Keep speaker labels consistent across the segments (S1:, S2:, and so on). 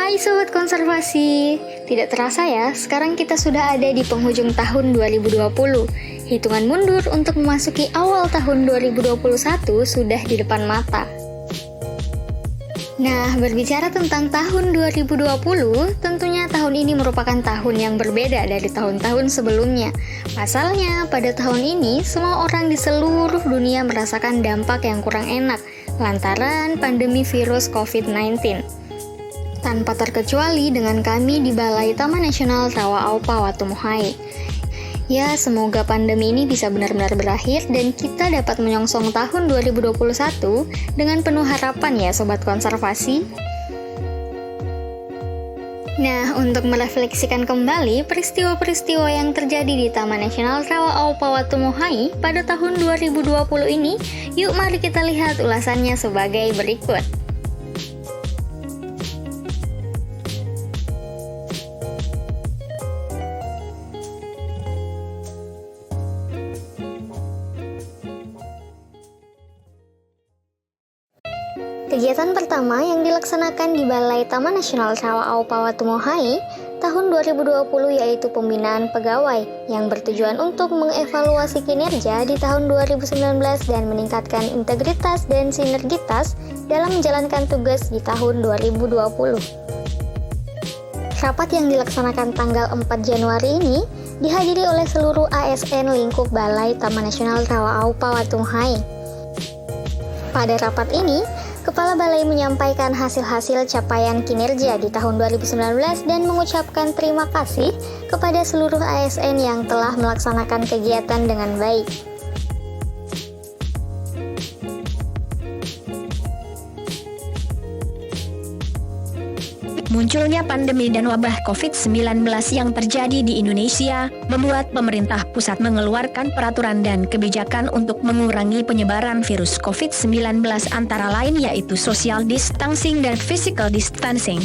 S1: Hai Sobat Konservasi, tidak terasa ya, sekarang kita sudah ada di penghujung tahun 2020. Hitungan mundur untuk memasuki awal tahun 2021 sudah di depan mata. Nah, berbicara tentang tahun 2020, tentunya tahun ini merupakan tahun yang berbeda dari tahun-tahun sebelumnya. Pasalnya, pada tahun ini, semua orang di seluruh dunia merasakan dampak yang kurang enak, lantaran pandemi virus COVID-19. Tanpa terkecuali dengan kami di Balai Taman Nasional Rawa Aupa Watumohai. Ya, semoga pandemi ini bisa benar-benar berakhir dan kita dapat menyongsong tahun 2021 dengan penuh harapan ya Sobat Konservasi. Nah, untuk merefleksikan kembali peristiwa-peristiwa yang terjadi di Taman Nasional Rawa Aupa Watumohai pada tahun 2020 ini, yuk mari kita lihat ulasannya sebagai berikut. Kegiatan pertama yang dilaksanakan di Balai Taman Nasional Rawa Aupa Watumohai tahun 2020 yaitu pembinaan pegawai yang bertujuan untuk mengevaluasi kinerja di tahun 2019 dan meningkatkan integritas dan sinergitas dalam menjalankan tugas di tahun 2020. Rapat yang dilaksanakan tanggal 4 Januari ini dihadiri oleh seluruh ASN lingkup Balai Taman Nasional Rawa Aupa Watumohai. Pada rapat ini, Kepala Balai menyampaikan hasil-hasil capaian kinerja di tahun 2019 dan mengucapkan terima kasih kepada seluruh ASN yang telah melaksanakan kegiatan dengan baik.
S2: Munculnya pandemi dan wabah COVID-19 yang terjadi di Indonesia membuat pemerintah pusat mengeluarkan peraturan dan kebijakan untuk mengurangi penyebaran virus COVID-19 antara lain yaitu social distancing dan physical distancing.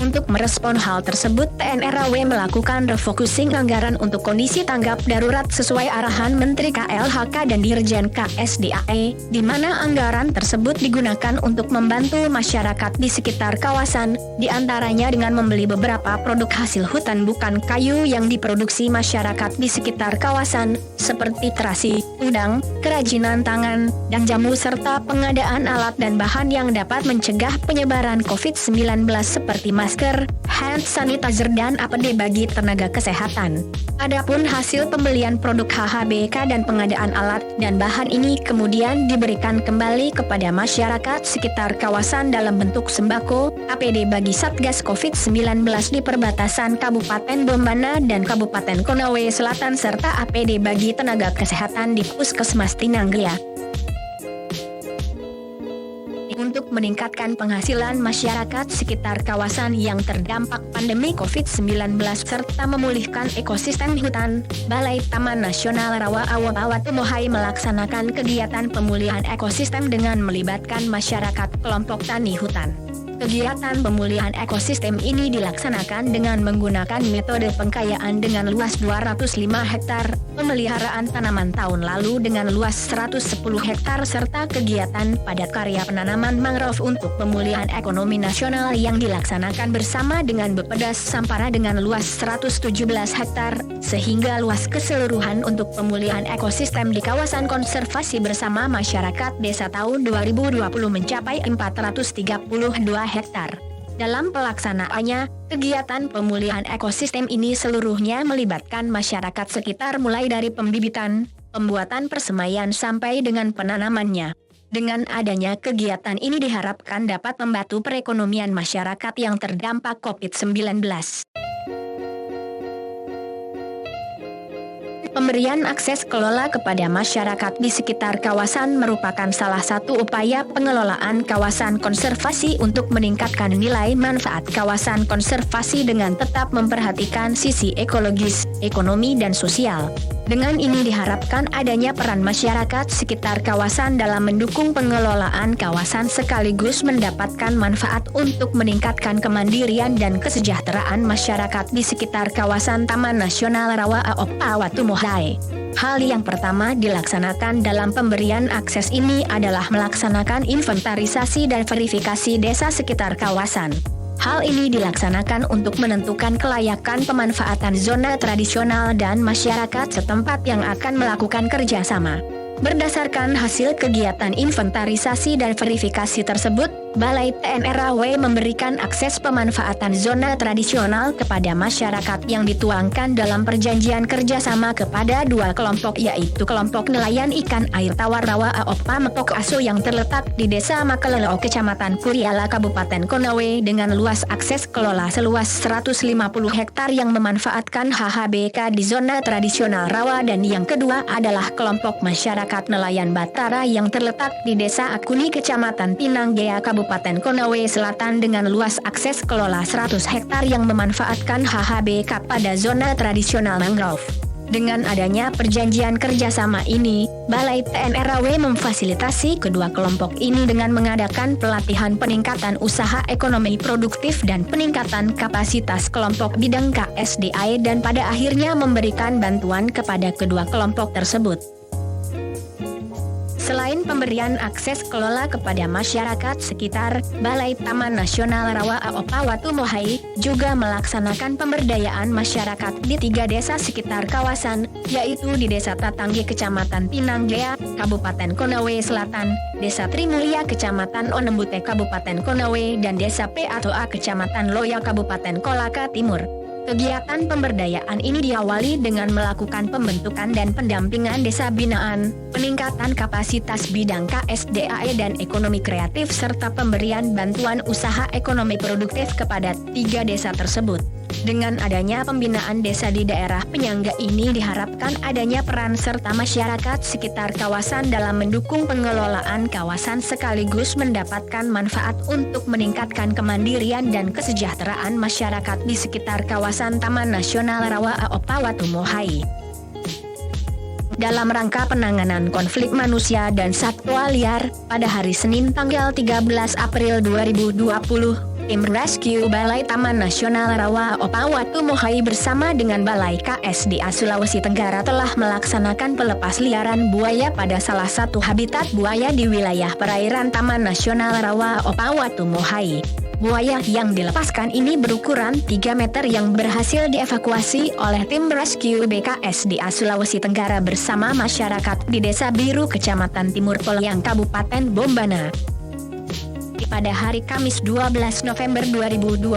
S2: Untuk merespon hal tersebut, TNRAW melakukan refocusing anggaran untuk kondisi tanggap darurat sesuai arahan Menteri KLHK dan Dirjen KSDAE, di mana anggaran tersebut digunakan untuk membantu masyarakat di sekitar kawasan, di antaranya dengan membeli beberapa produk hasil hutan bukan kayu yang diproduksi masyarakat di sekitar kawasan, seperti terasi, udang, kerajinan tangan, dan jamu serta pengadaan alat dan bahan yang dapat mencegah penyebaran COVID-19 seperti masker, hand sanitizer dan APD bagi tenaga kesehatan. Adapun hasil pembelian produk HHBK dan pengadaan alat dan bahan ini kemudian diberikan kembali kepada masyarakat sekitar kawasan dalam bentuk sembako, APD bagi Satgas COVID-19 di perbatasan Kabupaten Bombana dan Kabupaten Konawe Selatan serta APD bagi tenaga kesehatan di Puskesmas Tinanggea. Untuk meningkatkan penghasilan masyarakat sekitar kawasan yang terdampak pandemi COVID-19 serta memulihkan ekosistem hutan, Balai Taman Nasional Rawa Aupa Watumohai melaksanakan kegiatan pemulihan ekosistem dengan melibatkan masyarakat kelompok tani hutan. Kegiatan pemulihan ekosistem ini dilaksanakan dengan menggunakan metode pengkayaan dengan luas 205 hektar, pemeliharaan tanaman tahun lalu dengan luas 110 hektar serta kegiatan padat karya penanaman mangrove untuk pemulihan ekonomi nasional yang dilaksanakan bersama dengan Beppedas Sampara dengan luas 117 hektar, sehingga luas keseluruhan untuk pemulihan ekosistem di kawasan konservasi bersama masyarakat desa tahun 2020 mencapai 432 hektar. Dalam pelaksanaannya, kegiatan pemulihan ekosistem ini seluruhnya melibatkan masyarakat sekitar mulai dari pembibitan, pembuatan persemaian sampai dengan penanamannya. Dengan adanya kegiatan ini diharapkan dapat membantu perekonomian masyarakat yang terdampak COVID-19. Pemberian akses kelola kepada masyarakat di sekitar kawasan merupakan salah satu upaya pengelolaan kawasan konservasi untuk meningkatkan nilai manfaat kawasan konservasi dengan tetap memperhatikan sisi ekologis, ekonomi dan sosial. Dengan ini diharapkan adanya peran masyarakat sekitar kawasan dalam mendukung pengelolaan kawasan sekaligus mendapatkan manfaat untuk meningkatkan kemandirian dan kesejahteraan masyarakat di sekitar kawasan Taman Nasional Rawa Aupa Watumohai. Hal yang pertama dilaksanakan dalam pemberian akses ini adalah melaksanakan inventarisasi dan verifikasi desa sekitar kawasan. Hal ini dilaksanakan untuk menentukan kelayakan pemanfaatan zona tradisional dan masyarakat setempat yang akan melakukan kerjasama. Berdasarkan hasil kegiatan inventarisasi dan verifikasi tersebut, Balai TNRAW memberikan akses pemanfaatan zona tradisional kepada masyarakat yang dituangkan dalam perjanjian kerjasama kepada dua kelompok, yaitu kelompok nelayan ikan air tawar rawa Aopa Mepok Aso yang terletak di Desa Makelelo, Kecamatan Kuriala, Kabupaten Konawe dengan luas akses kelola seluas 150 hektar yang memanfaatkan HHBK di zona tradisional rawa, dan yang kedua adalah kelompok masyarakat nelayan Batara yang terletak di Desa Akuni, Kecamatan Pinanggea, Kabupaten Konawe Selatan dengan luas akses kelola 100 hektar yang memanfaatkan HHBK pada zona tradisional mangrove. Dengan adanya perjanjian kerjasama ini, Balai TNRAW memfasilitasi kedua kelompok ini dengan mengadakan pelatihan peningkatan usaha ekonomi produktif dan peningkatan kapasitas kelompok bidang KSDA dan pada akhirnya memberikan bantuan kepada kedua kelompok tersebut. Selain pemberian akses kelola kepada masyarakat sekitar, Balai Taman Nasional Rawa Aopa Watumohai juga melaksanakan pemberdayaan masyarakat di 3 desa sekitar kawasan, yaitu di Desa Tatanggi, Kecamatan Pinanggea, Kabupaten Konawe Selatan, Desa Trimulia, Kecamatan Onembute, Kabupaten Konawe, dan Desa P-A-Toa, Kecamatan Loya, Kabupaten Kolaka Timur. Kegiatan pemberdayaan ini diawali dengan melakukan pembentukan dan pendampingan desa binaan, peningkatan kapasitas bidang KSDA dan ekonomi kreatif, serta pemberian bantuan usaha ekonomi produktif kepada 3 desa tersebut. Dengan adanya pembinaan desa di daerah penyangga ini diharapkan adanya peran serta masyarakat sekitar kawasan dalam mendukung pengelolaan kawasan sekaligus mendapatkan manfaat untuk meningkatkan kemandirian dan kesejahteraan masyarakat di sekitar kawasan Taman Nasional Rawa Aopa Watumohai. Dalam rangka penanganan konflik manusia dan satwa liar, pada hari Senin tanggal 13 April 2020, Tim Rescue Balai Taman Nasional Rawa Aopa Watumohai bersama dengan Balai KSDA Sulawesi Tenggara telah melaksanakan pelepas liaran buaya pada salah satu habitat buaya di wilayah perairan Taman Nasional Rawa Aopa Watumohai. Buaya yang dilepaskan ini berukuran 3 meter yang berhasil dievakuasi oleh tim rescue BKSDA Sulawesi Tenggara bersama masyarakat di Desa Biru, Kecamatan Timur Polayang, Kabupaten Bombana. Pada hari Kamis 12 November 2020,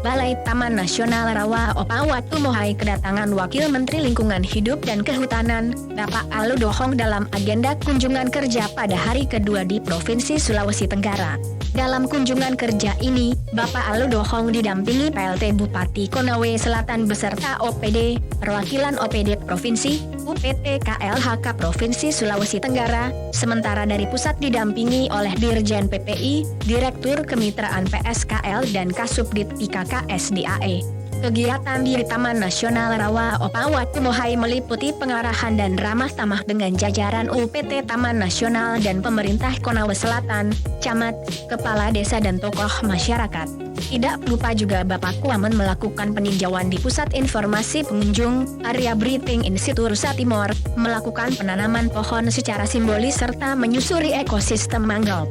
S2: Balai Taman Nasional Rawa Aopa Watumohai kedatangan Wakil Menteri Lingkungan Hidup dan Kehutanan, Bapak Alu Dohong dalam agenda kunjungan kerja pada hari kedua di Provinsi Sulawesi Tenggara. Dalam kunjungan kerja ini, Bapak Alu Dohong didampingi PLT Bupati Konawe Selatan beserta OPD, perwakilan OPD Provinsi, UPT KLHK Provinsi Sulawesi Tenggara, sementara dari pusat didampingi oleh Dirjen PPI, Direktur Kemitraan PSKL dan Kasubdit IKKSDAE. Kegiatan di Taman Nasional Rawa Aopa Watumohai meliputi pengarahan dan ramah tamah dengan jajaran UPT Taman Nasional dan pemerintah Konawe Selatan, camat, kepala desa dan tokoh masyarakat. Tidak lupa juga Bapak Kuamen melakukan peninjauan di Pusat Informasi Pengunjung, area Breeding Institut Rusa Timor, melakukan penanaman pohon secara simbolis serta menyusuri ekosistem mangrove.